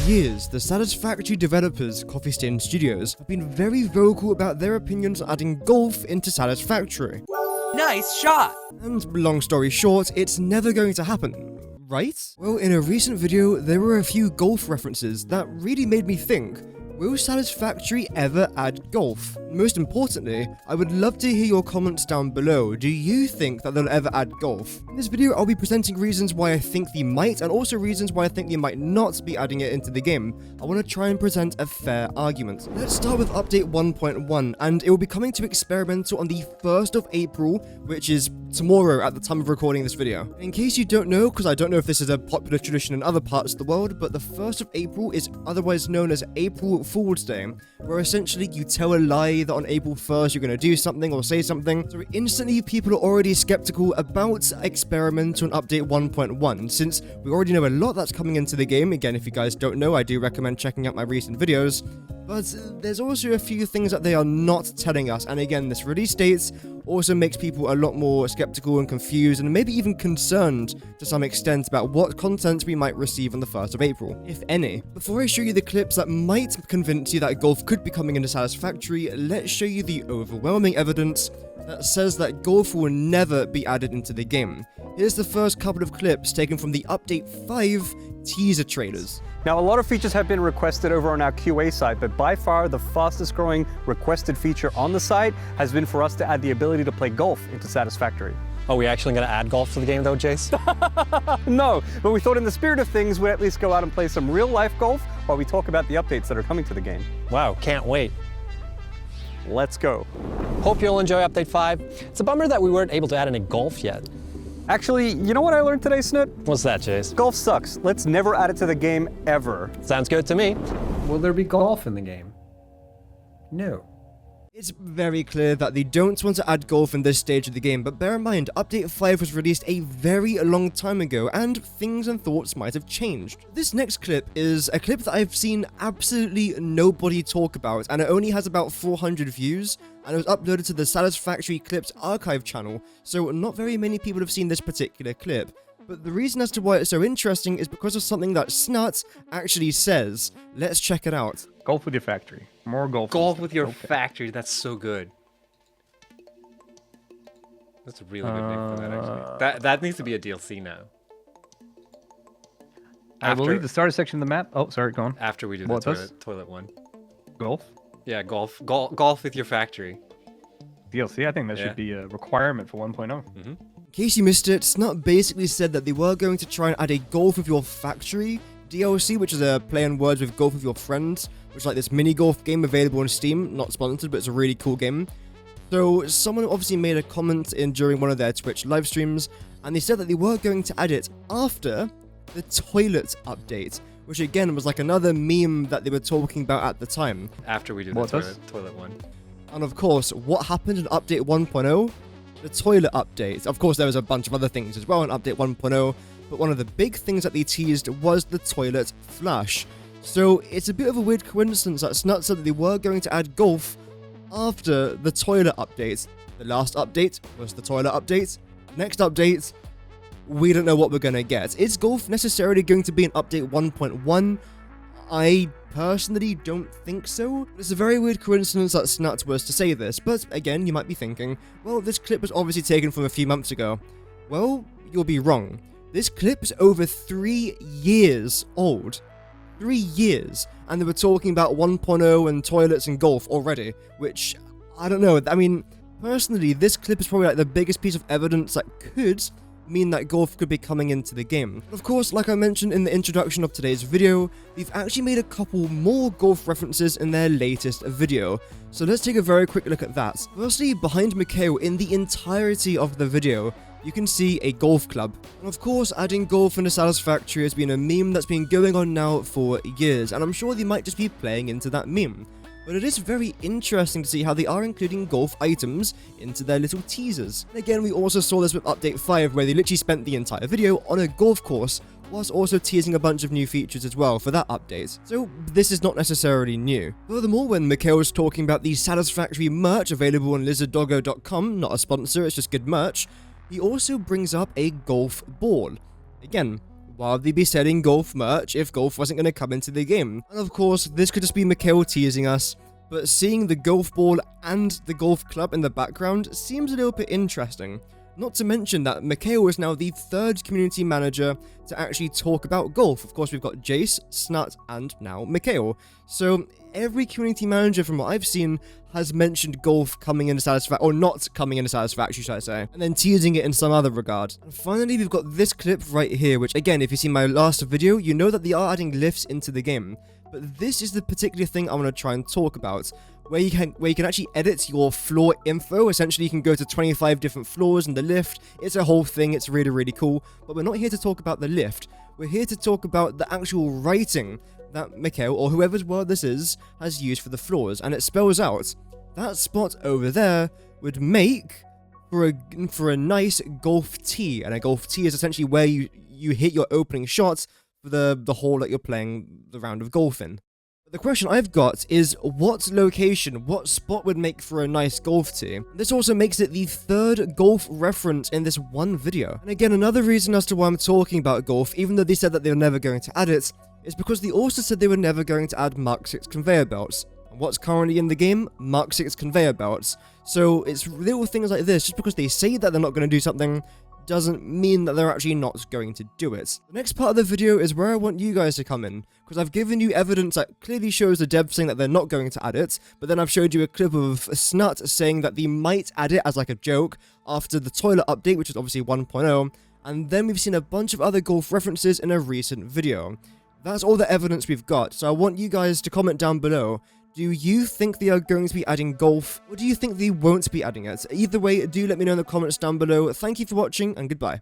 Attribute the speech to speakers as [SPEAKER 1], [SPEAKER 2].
[SPEAKER 1] years, the Satisfactory developers, Coffee Stain Studios, have been very vocal about their opinions on adding golf into Satisfactory.
[SPEAKER 2] Nice shot!
[SPEAKER 1] And long story short, it's never going to happen, right? Well, in a recent video, there were a few golf references that really made me think, will Satisfactory ever add golf? Most importantly, I would love to hear your comments down below. Do you think that they'll ever add golf? In this video, I'll be presenting reasons why I think they might, and also reasons why I think they might not be adding it into the game. I want to try and present a fair argument. Let's start with update 1.1, and it will be coming to experimental on the 1st of April, which is tomorrow at the time of recording this video. In case you don't know, because I don't know if this is a popular tradition in other parts of the world, but the 1st of April is otherwise known as April Fool's Day, where essentially you tell a lie that on April 1st you're going to do something or say something. So instantly people are already skeptical about experimental on update 1.1, since we already know a lot that's coming into the game. Again, if you guys don't know, I do recommend checking out my recent videos. But there's also a few things that they are not telling us, and again, this release date also makes people a lot more skeptical and confused, and maybe even concerned to some extent about what content we might receive on the 1st of April, if any. Before I show you the clips that might convince you that golf could be coming into Satisfactory, let's show you the overwhelming evidence that says that golf will never be added into the game. Here's the first couple of clips taken from the Update 5 teaser trailers.
[SPEAKER 3] Now, a lot of features have been requested over on our QA site, but by far the fastest growing requested feature on the site has been for us to add the ability to play golf into Satisfactory.
[SPEAKER 4] Are we actually going to add golf to the game though, Jace?
[SPEAKER 3] No, but we thought in the spirit of things, we'd at least go out and play some real life golf while we talk about the updates that are coming to the game.
[SPEAKER 4] Wow, can't wait.
[SPEAKER 3] Let's go.
[SPEAKER 4] Hope you'll enjoy Update 5. It's a bummer that we weren't able to add any golf yet.
[SPEAKER 3] Actually, you know what I learned today, Snit?
[SPEAKER 4] What's that, Jace?
[SPEAKER 3] Golf sucks. Let's never add it to the game, ever.
[SPEAKER 4] Sounds good to me.
[SPEAKER 5] Will there be golf in the game? No.
[SPEAKER 1] It's very clear that they don't want to add golf in this stage of the game, but bear in mind, Update 5 was released a very long time ago, and things and thoughts might have changed. This next clip is a clip that I've seen absolutely nobody talk about, and it only has about 400 views, and it was uploaded to the Satisfactory Clips archive channel, so not very many people have seen this particular clip. But the reason as to why it's so interesting is because of something that Snut actually says. Let's check it out.
[SPEAKER 6] Golf with your factory. More golf.
[SPEAKER 2] Golf with your factory. That's so good. That's a really good name for that, actually. That needs to be a DLC now.
[SPEAKER 6] I believe the starter section of the map. Oh, sorry, go on.
[SPEAKER 2] After we do the toilet one.
[SPEAKER 6] Golf?
[SPEAKER 2] Yeah, golf with your factory.
[SPEAKER 6] DLC? I think that should be a requirement for 1.0.
[SPEAKER 2] Mm-hmm.
[SPEAKER 1] In case you missed it, Snut basically said that they were going to try and add a Golf with Your Factory DLC, which is a play on words with Golf with Your Friends, which is like this mini golf game available on Steam. Not sponsored, but it's a really cool game. So someone obviously made a comment during one of their Twitch live streams, and they said that they were going to add it after the toilet update, which again was like another meme that they were talking about at the time.
[SPEAKER 2] After we do the toilet one.
[SPEAKER 1] And of course, what happened in Update 1.0? The toilet update. Of course, there was a bunch of other things as well in Update 1.0, but one of the big things that they teased was the toilet flush. So it's a bit of a weird coincidence that Snut said that they were going to add golf after the toilet update. The last update was the toilet update. Next update, we don't know what we're going to get. Is golf necessarily going to be in Update 1.1? I personally don't think so. It's a very weird coincidence that Snut was to say this, but again, you might be thinking, well, this clip was obviously taken from a few months ago. Well, you'll be wrong. This clip is over 3 years old. 3 years, and they were talking about 1.0 and toilets and golf already, which, I don't know, I mean, personally, this clip is probably like the biggest piece of evidence that could mean that golf could be coming into the game. Of course, like I mentioned in the introduction of today's video, they've actually made a couple more golf references in their latest video, so let's take a very quick look at that. Firstly, behind Mikhail in the entirety of the video, you can see a golf club. And of course, adding golf into Satisfactory has been a meme that's been going on now for years, and I'm sure they might just be playing into that meme. But it is very interesting to see how they are including golf items into their little teasers. And again, we also saw this with Update 5, where they literally spent the entire video on a golf course, whilst also teasing a bunch of new features as well for that update. So this is not necessarily new. Furthermore, when Mikhail was talking about the Satisfactory merch available on lizarddoggo.com, not a sponsor, it's just good merch, he also brings up a golf ball. Again, why would they be selling golf merch if golf wasn't going to come into the game? And of course, this could just be Mikhail teasing us, but seeing the golf ball and the golf club in the background seems a little bit interesting. Not to mention that Mikhail is now the 3rd community manager to actually talk about golf. Of course, we've got Jace, Snut, and now Mikhail. So every community manager from what I've seen has mentioned golf coming into Satisfactory, or not coming into Satisfactory, should I say, and then teasing it in some other regard. And finally, we've got this clip right here, which again, if you've seen my last video, you know that they are adding lifts into the game. But this is the particular thing I want to try and talk about, where you can actually edit your floor info. Essentially, you can go to 25 different floors in the lift. It's a whole thing. It's really, really cool. But we're not here to talk about the lift. We're here to talk about the actual writing that Mikhail, or whoever's word this is, has used for the floors. And it spells out, that spot over there would make for a nice golf tee. And a golf tee is essentially where you hit your opening shot for the hole that you're playing the round of golf in. The question I've got is, what location, what spot would make for a nice golf tee? This also makes it the 3rd golf reference in this one video. And again, another reason as to why I'm talking about golf, even though they said that they were never going to add it, is because they also said they were never going to add Mark 6 conveyor belts. And what's currently in the game? Mark 6 conveyor belts. So it's little things like this, just because they say that they're not going to do something, doesn't mean that they're actually not going to do it. The next part of the video is where I want you guys to come in, because I've given you evidence that clearly shows the devs saying that they're not going to add it, but then I've showed you a clip of Snut saying that they might add it as like a joke after the toilet update, which is obviously 1.0, and then we've seen a bunch of other golf references in a recent video. That's all the evidence we've got, so I want you guys to comment down below. Do you think they are going to be adding golf, or do you think they won't be adding it? Either way, do let me know in the comments down below. Thank you for watching, and goodbye.